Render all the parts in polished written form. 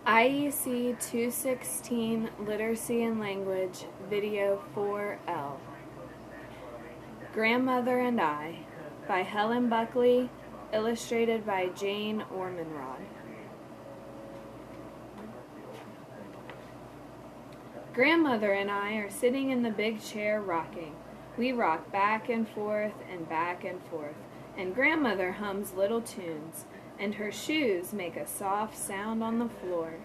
IEC 216 Literacy and Language Video 4L. Grandmother and I by Helen Buckley, illustrated by Jane Ormanrod. Grandmother and I are sitting in the big chair rocking. We rock back and forth, and Grandmother hums little tunes, and her shoes make a soft sound on the floor.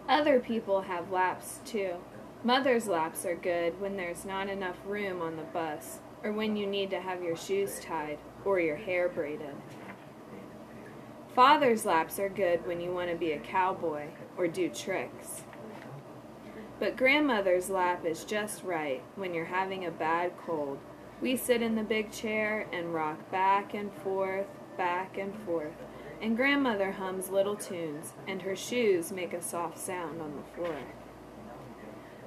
Other people have laps too. Mother's laps are good when there's not enough room on the bus, or when you need to have your shoes tied or your hair braided. Father's laps are good when you want to be a cowboy or do tricks. But Grandmother's lap is just right when you're having a bad cold. We sit in the big chair and rock back and forth, and Grandmother hums little tunes, and her shoes make a soft sound on the floor.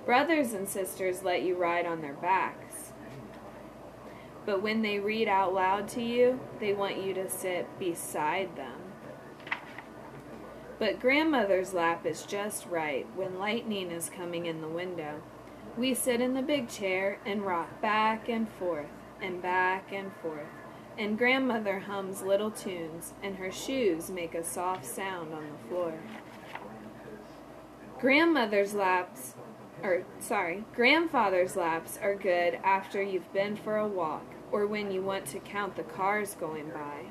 Brothers and sisters let you ride on their backs, but when they read out loud to you, they want you to sit beside them. But Grandmother's lap is just right when lightning is coming in the window. We sit in the big chair and rock back and forth, and Grandmother hums little tunes, and her shoes make a soft sound on the floor. Grandfather's laps are good after you've been for a walk, or when you want to count the cars going by.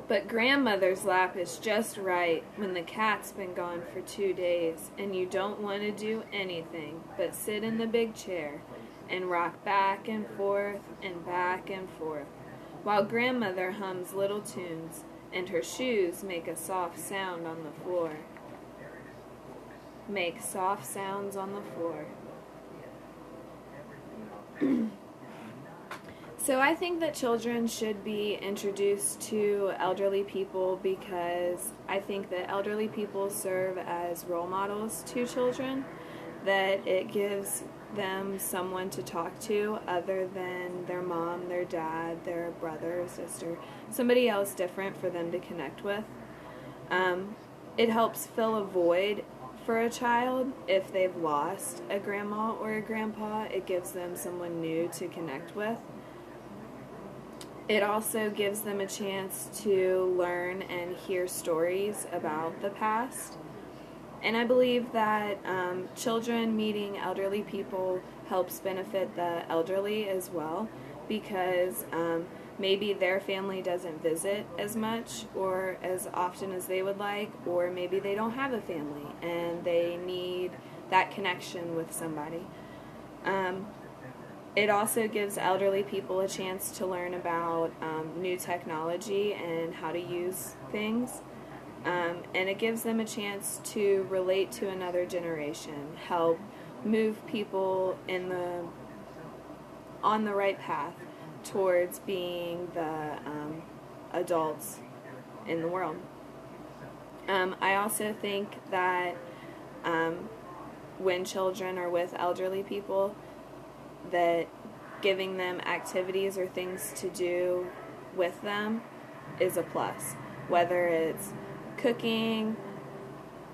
But Grandmother's lap is just right when the cat's been gone for 2 days and you don't want to do anything but sit in the big chair and rock back and forth, while Grandmother hums little tunes and her shoes make a soft sound on the floor. Make soft sounds on the floor. So I think that children should be introduced to elderly people because I think that elderly people serve as role models to children, that it gives them someone to talk to other than their mom, their dad, their brother or sister, somebody else different for them to connect with. It helps fill a void for a child if they've lost a grandma or a grandpa. It gives them someone new to connect with. It also gives them a chance to learn and hear stories about the past. And I believe that children meeting elderly people helps benefit the elderly as well, because maybe their family doesn't visit as much or as often as they would like, or maybe they don't have a family and they need that connection with somebody. It also gives elderly people a chance to learn about new technology and how to use things. And it gives them a chance to relate to another generation, help move people on the right path towards being the adults in the world. I also think that when children are with elderly people, that giving them activities or things to do with them is a plus, whether it's cooking,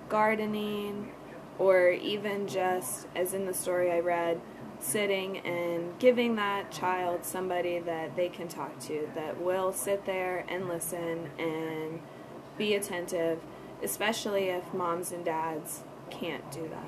gardening, or even just, as in the story I read, sitting and giving that child somebody that they can talk to, that will sit there and listen and be attentive, especially if moms and dads can't do that.